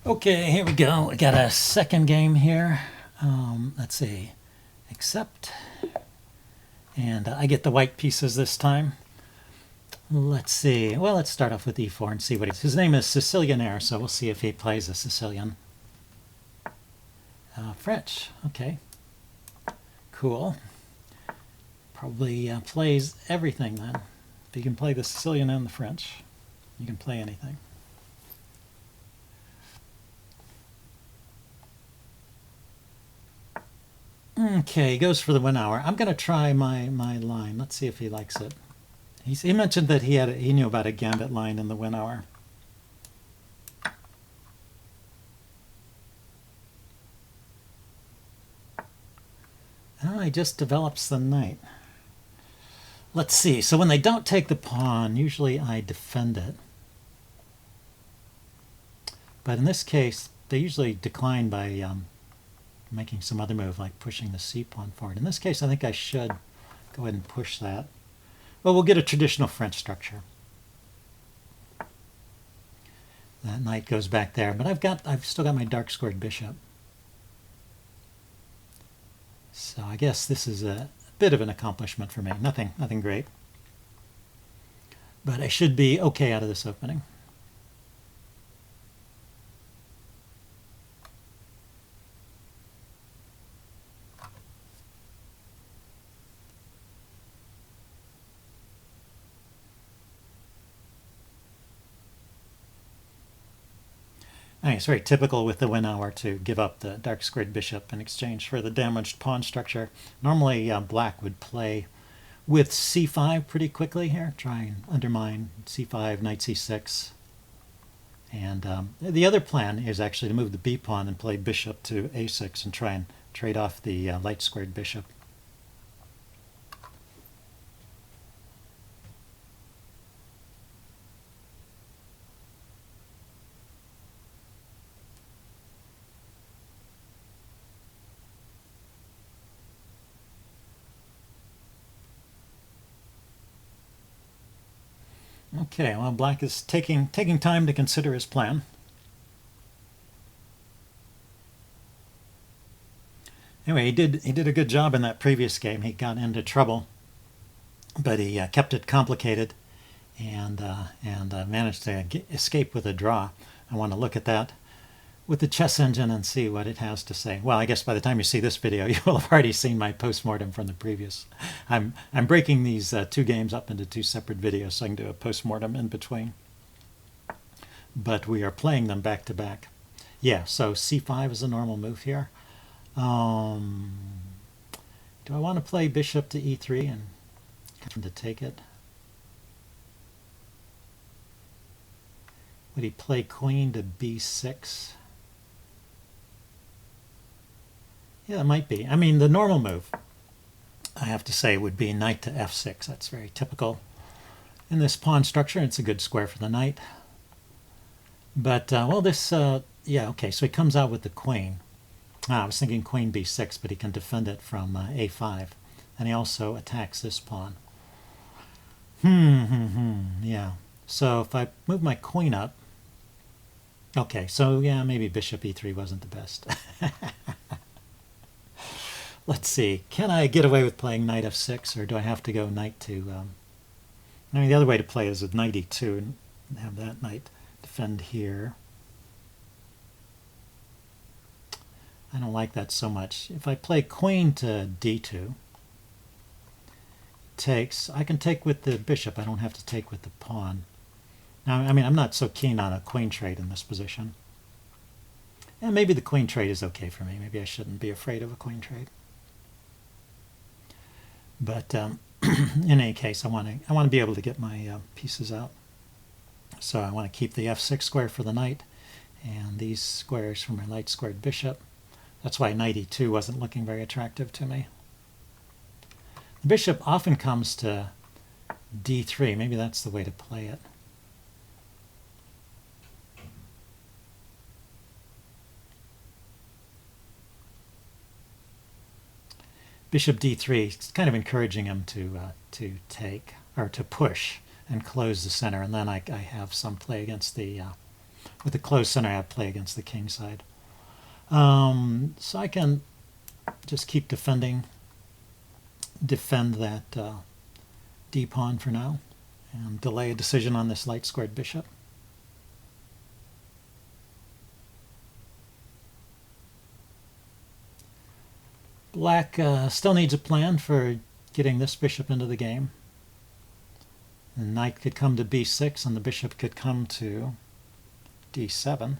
Okay, here we go. We got a second game here. Let's see. Accept. And I get the white pieces this time. Let's see. Well, let's start off with e4 and see what he... His name is Sicilianaire, so we'll see if he plays a Sicilian. French. Okay. Cool. Probably plays everything then. If you can play the Sicilian and the French, you can play anything. Okay, he goes for the 1 hour. I'm going to try my line. Let's see if he likes it. He mentioned that he knew about a gambit line in the 1 hour. Oh, he just develops the knight. Let's see. So when they don't take the pawn, usually I defend it. But in this case, they usually decline by making some other move, like pushing the c-pawn forward. In this case, I think I should go ahead and push that. Well, we'll get a traditional French structure. That knight goes back there, but I've still got my dark squared bishop. So I guess this is a bit of an accomplishment for me. Nothing great. But I should be okay out of this opening. It's very typical with the 1 hour to give up the dark squared bishop in exchange for the damaged pawn structure. Normally black would play with c5 pretty quickly here, try and undermine c5, knight c6. And the other plan is actually to move the b pawn and play bishop to a6 and try and trade off the light squared bishop. Okay, well, black is taking time to consider his plan. Anyway, he did a good job in that previous game. He got into trouble, but he kept it complicated and managed to escape with a draw. I want to look at that with the chess engine and see what it has to say. Well, I guess by the time you see this video, you will have already seen my postmortem from the previous. I'm breaking these two games up into two separate videos so I can do a postmortem in between. But we are playing them back to back. Yeah, so c5 is a normal move here. Do I want to play bishop to e3 and to take it? Would he play queen to b6? Yeah, it might be. I mean, the normal move, I have to say, would be knight to f6. That's very typical in this pawn structure. It's a good square for the knight. But, well, this, yeah, okay, so he comes out with the queen. I was thinking queen b6, but he can defend it from a5. And he also attacks this pawn. Yeah. So if I move my queen up, okay, so yeah, maybe bishop e3 wasn't the best. Let's see, can I get away with playing knight f6, or do I have to go knight to... I mean, the other way to play is with knight e2 and have that knight defend here. I don't like that so much. If I play queen to d2, takes, I can take with the bishop. I don't have to take with the pawn. Now, I mean, I'm not so keen on a queen trade in this position. And maybe the queen trade is okay for me. Maybe I shouldn't be afraid of a queen trade. But in any case, I want to be able to get my pieces out. So I want to keep the f6 square for the knight, and these squares for my light squared bishop. That's why knight e2 wasn't looking very attractive to me. The bishop often comes to d3. Maybe that's the way to play it. Bishop d3, it's kind of encouraging him to take, or to push and close the center, and then I have some play against the with a closed center, I have play against the king side. So I can just keep defend that d pawn for now, and delay a decision on this light squared bishop. Black still needs a plan for getting this bishop into the game. The knight could come to b6 and the bishop could come to d7.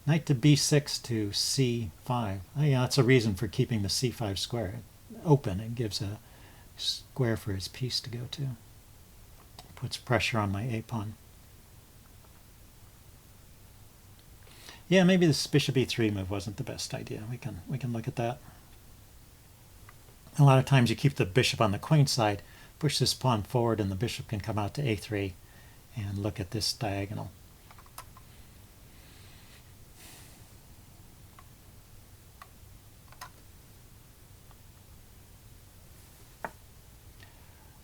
Knight to b6 to c5. Oh, yeah, that's a reason for keeping the c5 square open. It gives a square for his piece to go to. Puts pressure on my a pawn. Yeah, maybe this bishop e3 move wasn't the best idea. We can look at that. A lot of times you keep the bishop on the queen side, push this pawn forward, and the bishop can come out to a3 and look at this diagonal.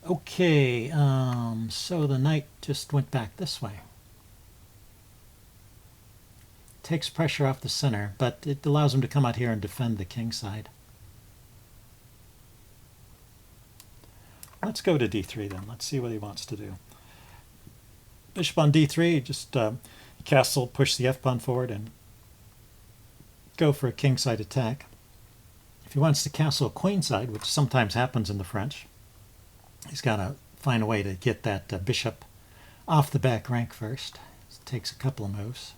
Okay, so the knight just went back this way. Takes pressure off the center, but it allows him to come out here and defend the king side. Let's go to d3 then. Let's see what he wants to do. Bishop on d3, just castle, push the f-pawn forward, and go for a kingside attack. If he wants to castle queenside, which sometimes happens in the French, he's got to find a way to get that bishop off the back rank first. It takes a couple of moves.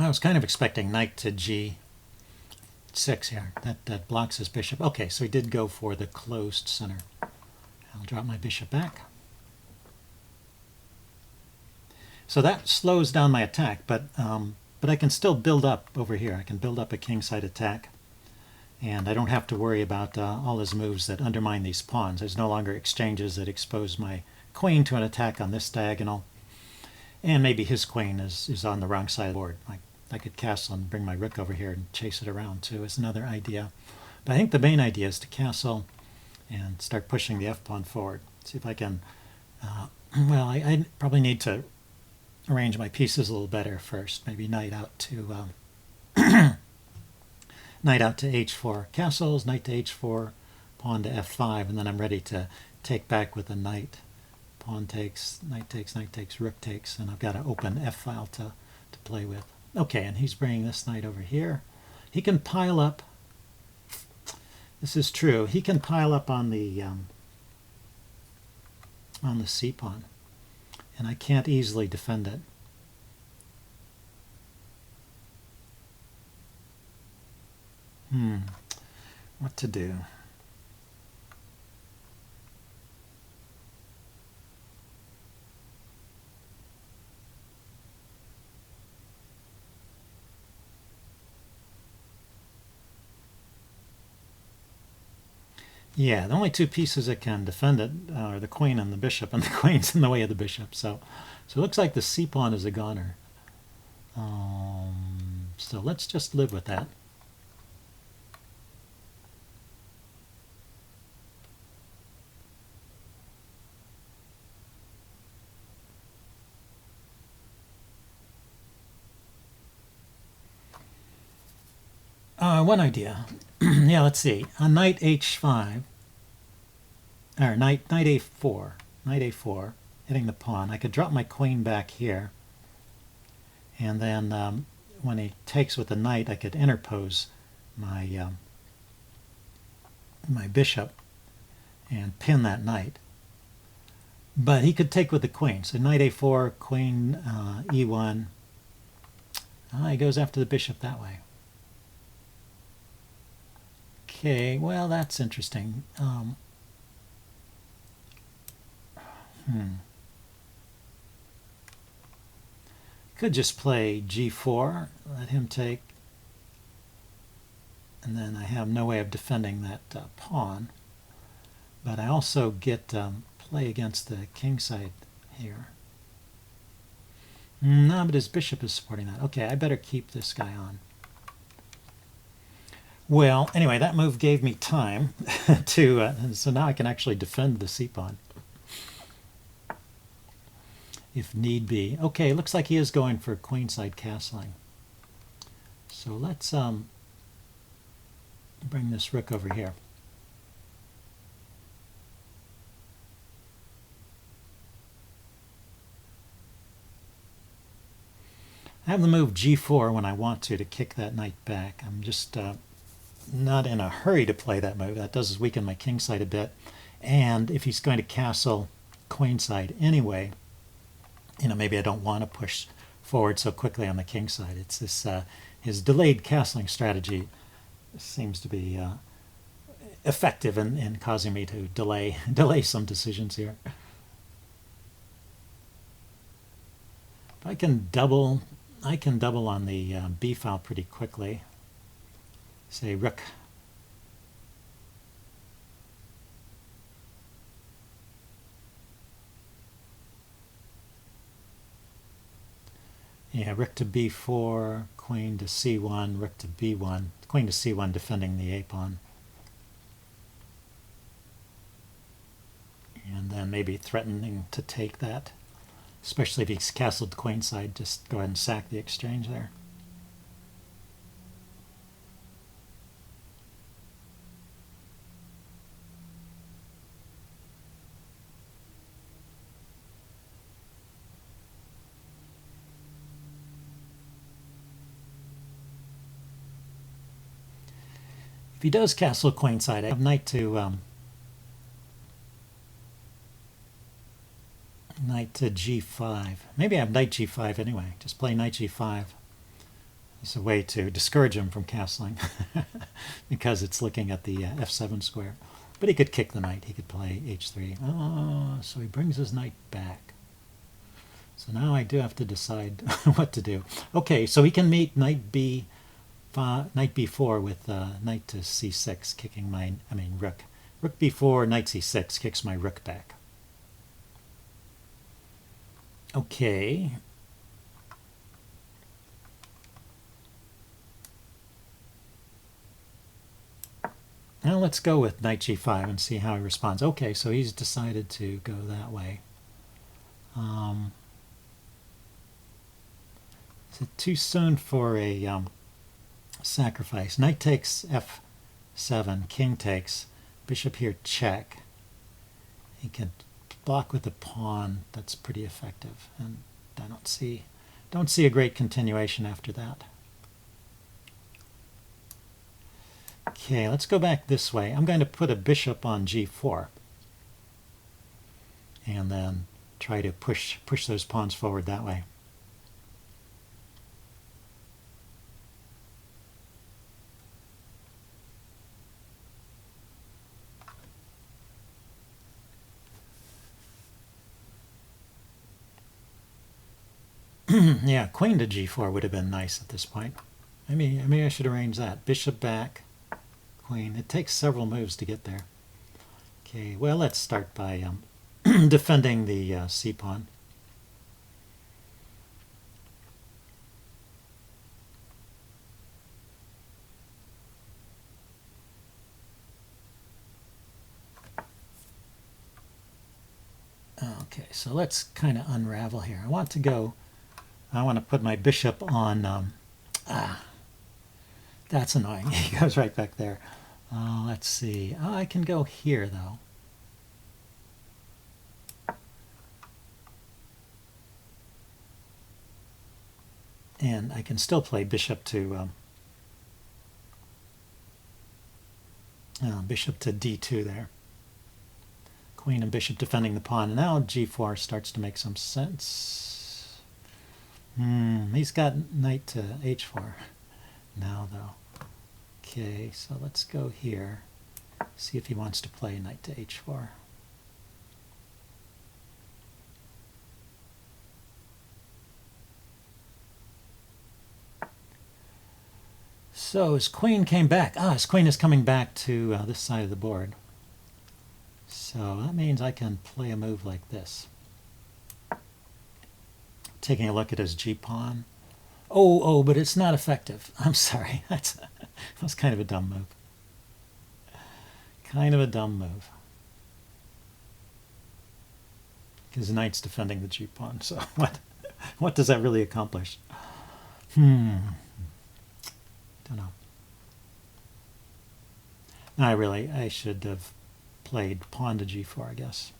I was kind of expecting knight to g6 here. That blocks his bishop. Okay, so he did go for the closed center. I'll drop my bishop back. So that slows down my attack, but I can still build up over here. I can build up a kingside attack, and I don't have to worry about all his moves that undermine these pawns. There's no longer exchanges that expose my queen to an attack on this diagonal, and maybe his queen is on the wrong side of the board. I could castle and bring my rook over here and chase it around too, is another idea. But I think the main idea is to castle and start pushing the f-pawn forward. See if I can, well, I probably need to arrange my pieces a little better first. Maybe knight out to knight out to h4 castles, knight to h4, pawn to f5, and then I'm ready to take back with a knight. Pawn takes, knight takes, rook takes, and I've got an open f-file to play with. Okay, and he's bringing this knight over here. He can pile up. This is true. He can pile up on the c pawn, and I can't easily defend it. What to do? Yeah, the only two pieces that can defend it are the queen and the bishop, and the queen's in the way of the bishop. So it looks like the c pawn is a goner. So let's just live with that. One idea. Yeah, let's see. On knight h5, or knight a4, hitting the pawn. I could drop my queen back here, and then when he takes with the knight, I could interpose my my bishop and pin that knight. But he could take with the queen. So knight a4, queen e1. He goes after the bishop that way. Okay, well, that's interesting. Could just play g4, let him take, and then I have no way of defending that pawn. But I also get play against the king side here. No, but his bishop is supporting that. Okay, I better keep this guy on. Well, anyway, that move gave me time to, so now I can actually defend the c-pawn if need be. Okay, looks like he is going for queenside castling. So let's bring this rook over here. I have the move g4 when I want to kick that knight back. I'm just not in a hurry to play that move. That does weaken my king side a bit. And if he's going to castle queenside anyway, maybe I don't want to push forward so quickly on the king side. It's this his delayed castling strategy seems to be effective in causing me to delay some decisions here. I can double on the b file pretty quickly. Say rook. Yeah, rook to b4, queen to c1, rook to b1, queen to c1 defending the a pawn. And then maybe threatening to take that. Especially if he's castled queenside, just go ahead and sack the exchange there. If he does castle queenside, I have knight to g5. Maybe I have knight g5 anyway. Just play knight g5. It's a way to discourage him from castling because it's looking at the f7 square. But he could kick the knight. He could play h3. Oh, so he brings his knight back. So now I do have to decide what to do. Okay, so he can meet knight b4 with knight to c6, kicking my, rook. Rook b4, knight c6 kicks my rook back. Okay. Now let's go with knight g5 and see how he responds. Okay, so he's decided to go that way. Is it too soon for a sacrifice? Knight takes f7, king takes, bishop here check. He can block with a pawn. That's pretty effective, and I don't see a great continuation after that. Okay, let's go back this way. I'm going to put a bishop on g4 and then try to push those pawns forward that way. Yeah, queen to g4 would have been nice at this point. Maybe I should arrange that. Bishop back, queen. It takes several moves to get there. Okay, well, let's start by defending the c-pawn. Okay, so let's kind of unravel here. I want to put my bishop on, that's annoying. He goes right back there. Let's see. Oh, I can go here, though. And I can still play bishop to d2 there. Queen and bishop defending the pawn. Now g4 starts to make some sense. He's got knight to h4 now, though. Okay, so let's go here. See if he wants to play knight to h4. So his queen came back. His queen is coming back to this side of the board. So that means I can play a move like this. Taking a look at his g-pawn. Oh, but it's not effective. I'm sorry. That was kind of a dumb move. Kind of a dumb move. His knight's defending the g-pawn. So what does that really accomplish? Don't know. I should have played pawn to g4, I guess.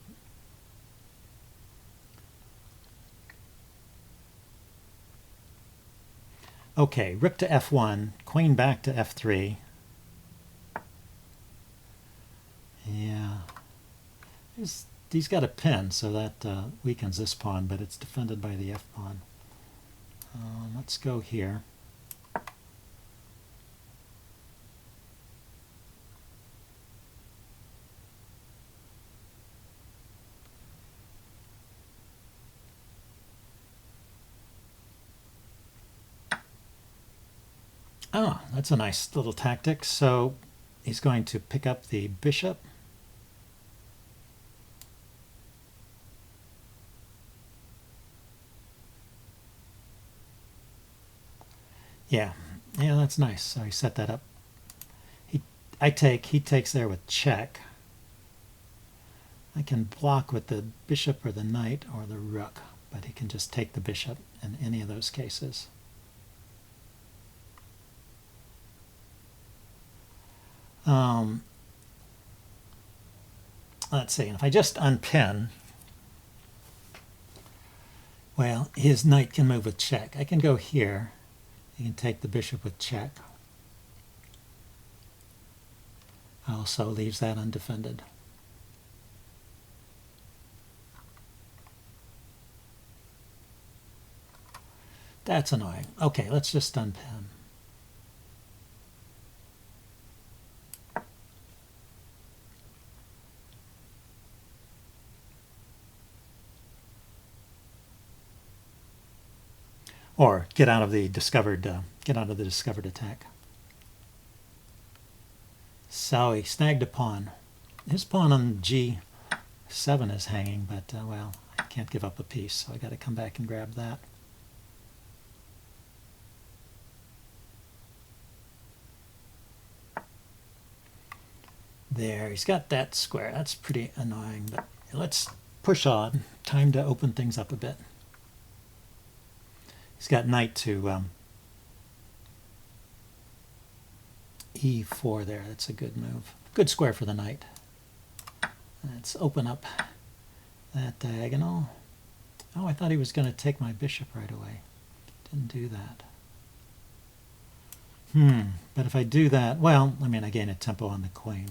Okay, rook to f1, queen back to f3. Yeah. He's got a pin, so that weakens this pawn, but it's defended by the f-pawn. Let's go here. Oh, that's a nice little tactic. So he's going to pick up the bishop. Yeah, that's nice. So he set that up. He takes there with check. I can block with the bishop or the knight or the rook, but he can just take the bishop in any of those cases. Let's see, if I just unpin, well, his knight can move with check. I can go here. He can take the bishop with check. Also leaves that undefended. That's annoying. Okay, let's just unpin. Or get out of the discovered attack. So he snagged a pawn. His pawn on g7 is hanging, but well, I can't give up a piece, so I got to come back and grab that. There, he's got that square. That's pretty annoying, but let's push on. Time to open things up a bit. He's got knight to e4 there. That's a good move. Good square for the knight. Let's open up that diagonal. Oh, I thought he was going to take my bishop right away. Didn't do that. But if I do that, well, I mean, I gain a tempo on the queen.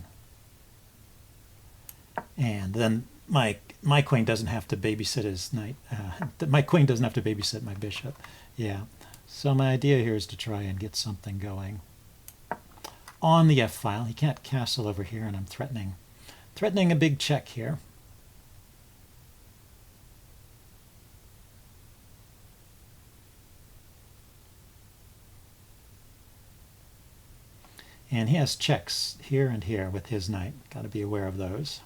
And then my queen doesn't have to babysit his knight. My queen doesn't have to babysit my bishop. Yeah. So my idea here is to try and get something going. On the f file, he can't castle over here, and I'm threatening a big check here. And he has checks here and here with his knight. Got to be aware of those.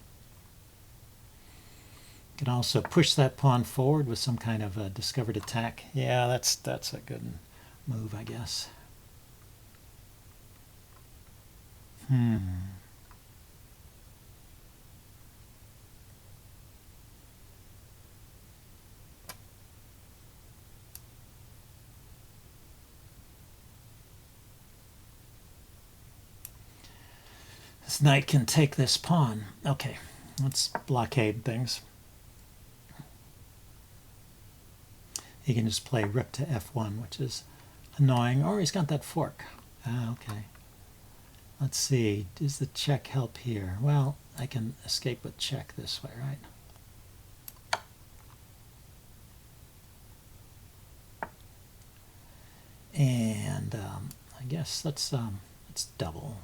Can also push that pawn forward with some kind of a discovered attack. Yeah, that's a good move, I guess. This knight can take this pawn. Okay, let's blockade things. He can just play rook to f1, which is annoying. Or he's got that fork. Okay. Let's see. Does the check help here? Well, I can escape with check this way, right? And I guess let's double.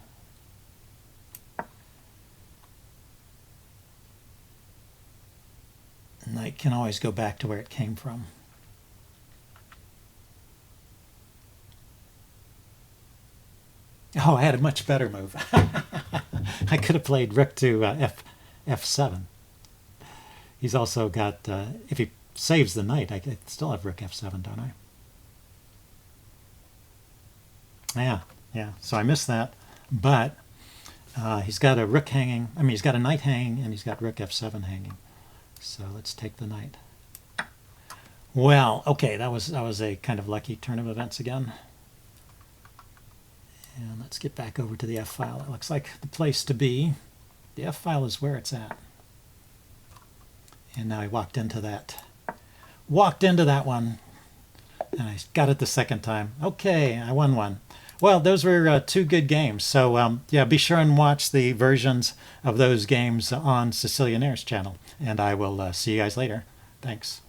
Knight can always go back to where it came from. Oh, I had a much better move. I could have played rook to f7. He's also got, if he saves the knight, I could still have rook f7, don't I? Yeah, yeah. So I missed that. But he's got a rook hanging. I mean, he's got a knight hanging, and he's got rook f7 hanging. So let's take the knight. Well, okay, that was a kind of lucky turn of events again. And let's get back over to the F file. It looks like the place to be. The F file is where it's at. And now I walked into that one, and I got it the second time. Okay, I won one. Well, those were two good games. So yeah, be sure and watch the versions of those games on Sicilianair's channel. And I will see you guys later. Thanks.